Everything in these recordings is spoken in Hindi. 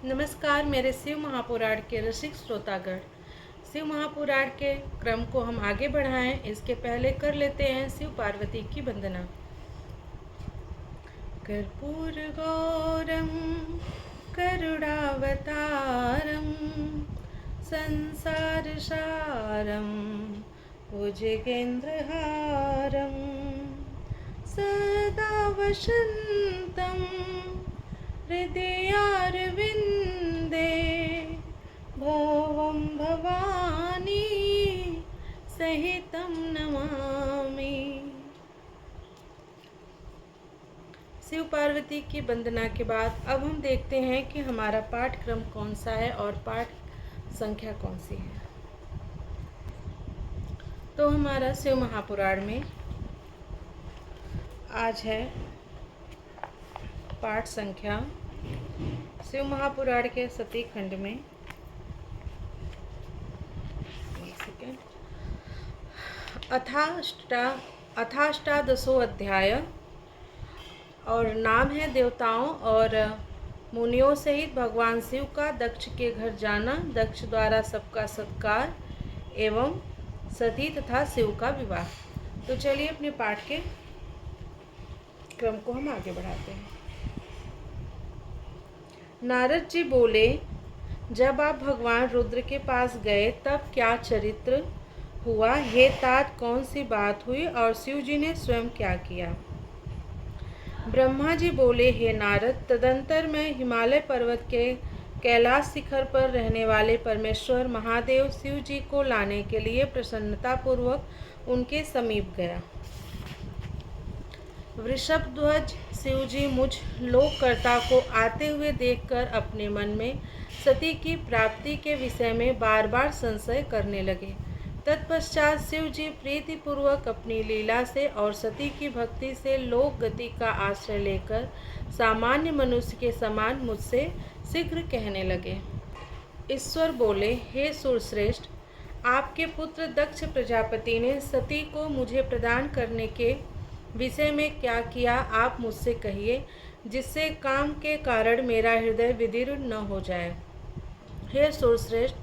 नमस्कार मेरे शिव महापुराण के रसिक श्रोतागण। शिव महापुराण के क्रम को हम आगे बढ़ाएं इसके पहले कर लेते हैं शिव पार्वती की वंदना। कर्पूर गौरम करुणावतारम संसार सारम भुजगेन्द्रहारम सदा वसंतम हृदयारविन्दे भवं भवानी सहितं नमामि। शिव पार्वती की वंदना के बाद अब हम देखते हैं कि हमारा पाठक्रम कौन सा है और पाठ संख्या कौन सी है। तो हमारा शिव महापुराण में आज है पाठ संख्या शिव महापुराण के सती खंड में अथाष्टादशो अध्याय और नाम है देवताओं और मुनियों सहित भगवान शिव का दक्ष के घर जाना, दक्ष द्वारा सबका सत्कार एवं सती तथा शिव का विवाह। तो चलिए अपने पाठ के क्रम को हम आगे बढ़ाते हैं। नारद जी बोले, जब आप भगवान रुद्र के पास गए तब क्या चरित्र हुआ, हे तात कौन सी बात हुई और शिव जी ने स्वयं क्या किया। ब्रह्मा जी बोले, हे नारद, तदंतर मैं हिमालय पर्वत के कैलाश शिखर पर रहने वाले परमेश्वर महादेव शिव जी को लाने के लिए प्रसन्नतापूर्वक उनके समीप गया। वृषभध्वज शिव जी मुझ लोककर्ता को आते हुए देखकर अपने मन में सती की प्राप्ति के विषय में बार बार संशय करने लगे। तत्पश्चात शिव जी प्रीतिपूर्वक अपनी लीला से और सती की भक्ति से लोक गति का आश्रय लेकर सामान्य मनुष्य के समान मुझसे शीघ्र कहने लगे। ईश्वर बोले, हे सुरश्रेष्ठ, आपके पुत्र दक्ष प्रजापति ने सती को मुझे प्रदान करने के विषय में क्या किया, आप मुझसे कहिए, जिससे काम के कारण मेरा हृदय विदीर्ण न हो जाए। हे सुरश्रेष्ठ,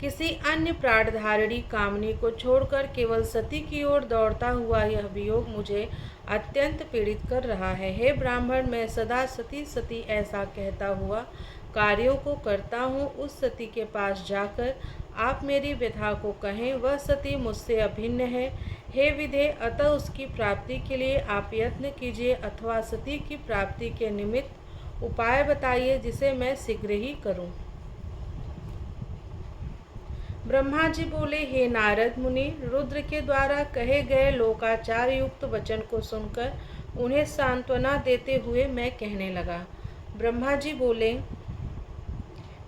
किसी अन्य प्राणधारिणी कामनी को छोड़कर केवल सती की ओर दौड़ता हुआ यह वियोग मुझे अत्यंत पीड़ित कर रहा है। हे ब्राह्मण, मैं सदा सती सती ऐसा कहता हुआ कार्यों को करता हूँ। उस सती के पास जाकर आप मेरी व्यथा को कहें, वह सती मुझसे अभिन्न है। हे विधे, अतः उसकी प्राप्ति के लिए आप यत्न कीजिए अथवा सती की प्राप्ति के निमित्त उपाय बताइए जिसे मैं शीघ्र ही करूं। ब्रह्मा जी बोले, हे नारद मुनि, रुद्र के द्वारा कहे गए लोकाचार युक्त वचन को सुनकर उन्हें सांत्वना देते हुए मैं कहने लगा। ब्रह्मा जी बोले,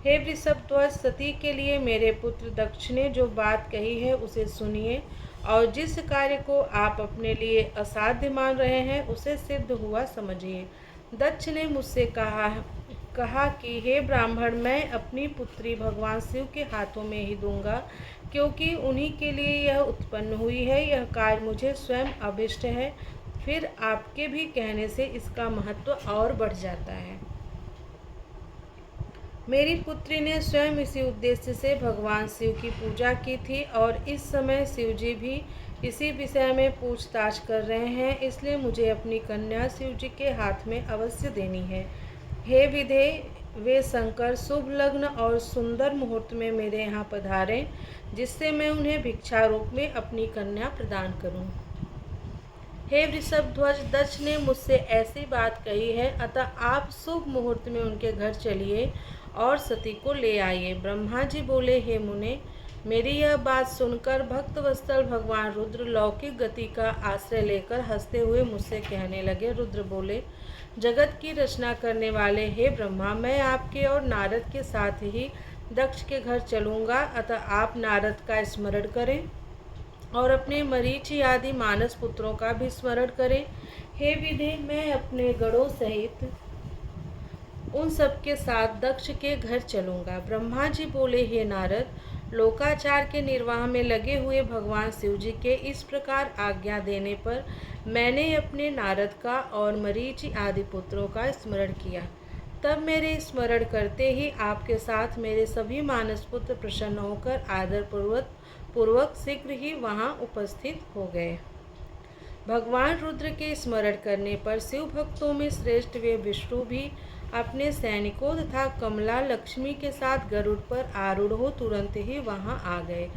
हे वृषभध्वज, सती के लिए मेरे पुत्र दक्ष ने जो बात कही है उसे सुनिए और जिस कार्य को आप अपने लिए असाध्य मान रहे हैं उसे सिद्ध हुआ समझिए। दक्ष ने मुझसे कहा कि हे ब्राह्मण, मैं अपनी पुत्री भगवान शिव के हाथों में ही दूंगा, क्योंकि उन्हीं के लिए यह उत्पन्न हुई है। यह कार्य मुझे स्वयं अभिष्ट है, फिर आपके भी कहने से इसका महत्व और बढ़ जाता है। मेरी पुत्री ने स्वयं इसी उद्देश्य से भगवान शिव की पूजा की थी और इस समय शिव जी भी इसी विषय में पूछताछ कर रहे हैं, इसलिए मुझे अपनी कन्या शिव जी के हाथ में अवश्य देनी है। हे विधे, वे शंकर शुभ लग्न और सुंदर मुहूर्त में मेरे यहाँ पधारें, जिससे मैं उन्हें भिक्षा रूप में अपनी कन्या प्रदान करूँ। हे वृषभध्वज, दक्ष ने मुझसे ऐसी बात कही है, अतः आप शुभ मुहूर्त में उनके घर चलिए और सती को ले आइए। ब्रह्मा जी बोले, हे मुने, मेरी यह बात सुनकर भक्तवत्सल भगवान रुद्र लौकिक गति का आश्रय लेकर हंसते हुए मुझसे कहने लगे। रुद्र बोले, जगत की रचना करने वाले हे ब्रह्मा, मैं आपके और नारद के साथ ही दक्ष के घर चलूँगा, अतः आप नारद का स्मरण करें और अपने मरीचि आदि मानस पुत्रों का भी स्मरण करें। हे विधे, मैं अपने गणों सहित उन सबके साथ दक्ष के घर चलूँगा। ब्रह्मा जी बोले, हे नारद, लोकाचार के निर्वाह में लगे हुए भगवान शिव जी के इस प्रकार आज्ञा देने पर मैंने अपने नारद का और मरीचि आदि पुत्रों का स्मरण किया। तब मेरे स्मरण करते ही आपके साथ मेरे सभी मानस पुत्र प्रसन्न होकर आदर पूर्वक शीघ्र ही वहाँ उपस्थित हो गए। भगवान रुद्र के स्मरण करने पर शिव भक्तों में श्रेष्ठ वे विष्णु भी अपने सैनिकों तथा कमला लक्ष्मी के साथ गरुड़ पर आरूढ़ हो तुरंत ही वहां आ गए।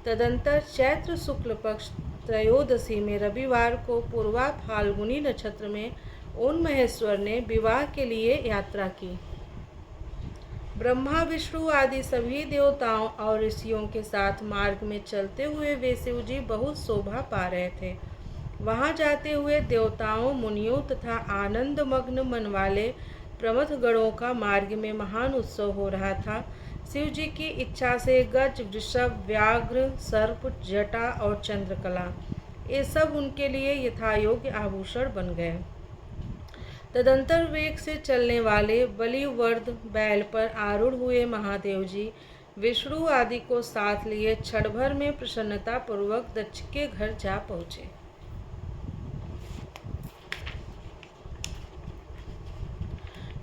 तदंतर चैत्र शुक्ल पक्ष त्रयोदशी में रविवार को पूर्वा फाल्गुनी नक्षत्र में उन महेश्वर ने विवाह के लिए यात्रा की। ब्रह्मा विष्णु आदि सभी देवताओं और ऋषियों के साथ मार्ग में चलते हुए वे शिव जी बहुत शोभा पा रहे थे। वहां जाते हुए देवताओं मुनियों तथा आनंद मग्न मन वाले प्रमथ गणों का मार्ग में महान उत्सव हो रहा था। शिव जी की इच्छा से गज वृषभ व्याघ्र सर्प जटा और चंद्रकला ये सब उनके लिए यथायोग्य आभूषण बन गए। तदंतर वेग से चलने वाले बलिवर्द बैल पर आरूढ़ हुए महादेव जी विष्णु आदि को साथ लिए क्षण भर में प्रसन्नता पूर्वक दक्ष के घर जा पहुँचे।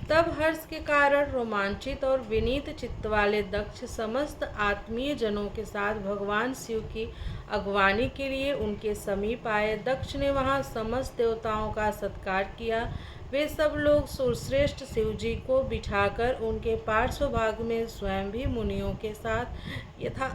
तब हर्ष के कारण रोमांचित और विनीत चित्त वाले दक्ष समस्त आत्मीय जनों के साथ भगवान शिव की अगवानी के लिए उनके समीप आए। दक्ष ने वहां समस्त देवताओं का सत्कार किया। वे सब लोग सुरश्रेष्ठ शिव जी को बिठाकर उनके पार्श्व भाग में स्वयं भी मुनियों के साथ यथा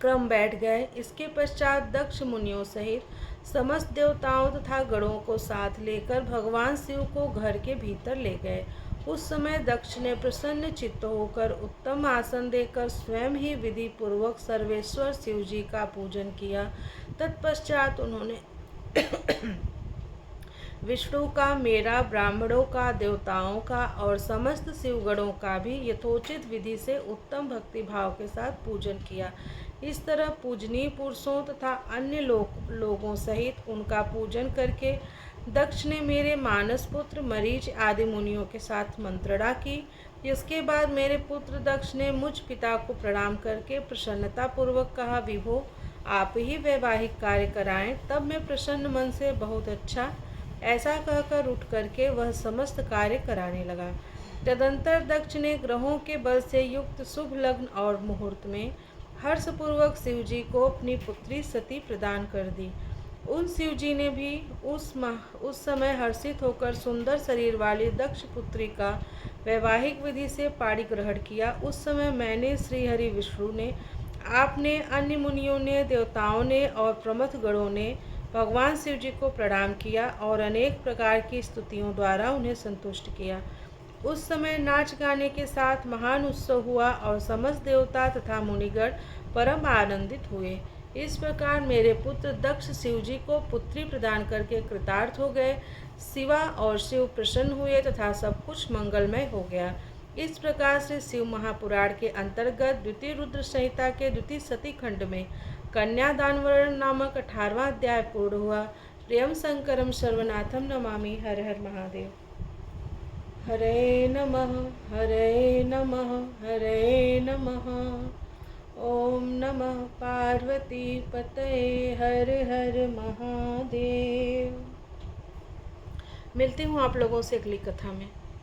क्रम बैठ गए। इसके पश्चात दक्ष मुनियों सहित समस्त देवताओं तथा गणों को साथ लेकर भगवान शिव को घर के भीतर ले गए। उस समय दक्ष ने प्रसन्न चित्त होकर उत्तम आसन देकर स्वयं ही विधि पूर्वक सर्वेश्वर शिव जी का पूजन किया। तत्पश्चात उन्होंने विष्णु का, मेरा, ब्राह्मणों का, देवताओं का और समस्त शिवगणों का भी यथोचित विधि से उत्तम भक्ति भाव के साथ पूजन किया। इस तरह पूजनीय पुरुषों तथा अन्य लोगों सहित उनका पूजन करके दक्ष ने मेरे मानस पुत्र मरीच आदि मुनियों के साथ मंत्रणा की। इसके बाद मेरे पुत्र दक्ष ने मुझ पिता को प्रणाम करके प्रसन्नता पूर्वक कहा, विभो आप ही वैवाहिक कार्य कराएं। तब मैं प्रसन्न मन से बहुत अच्छा ऐसा कहकर उठ करके वह समस्त कार्य कराने लगा। तदंतर दक्ष ने ग्रहों के बल से युक्त शुभ लग्न और मुहूर्त में हर्षपूर्वक शिव जी को अपनी पुत्री सती प्रदान कर दी। उन शिव जी ने भी उस समय हर्षित होकर सुंदर शरीर वाली दक्ष पुत्री का वैवाहिक विधि से पाणी ग्रहण किया। उस समय मैंने, श्रीहरि विष्णु ने, आपने, अन्य मुनियों ने, देवताओं ने और प्रमथ गणों ने भगवान शिव जी को प्रणाम किया और अनेक प्रकार की स्तुतियों द्वारा उन्हें संतुष्ट किया। उस समय नाच गाने के साथ महान उत्सव हुआ और समस्त देवता तथा मुनिगण परम आनंदित हुए। इस प्रकार मेरे पुत्र दक्ष शिव जी को पुत्री प्रदान करके कृतार्थ हो गए। शिवा और शिव प्रसन्न हुए तथा सब कुछ मंगलमय हो गया। इस प्रकार से शिव महापुराण के अंतर्गत द्वितीय रुद्र संहिता के द्वितीय सती खंड में कन्यादान वर्णन नामक 18वां अध्याय पूर्ण हुआ। प्रियम शंकरम सर्वनाथम नमामि। हर हर महादेव। हरे नमः हरे नमः हरे नमः। ओम नमः पार्वती पतये हर हर महादेव। मिलती हूँ आप लोगों से अगली कथा में।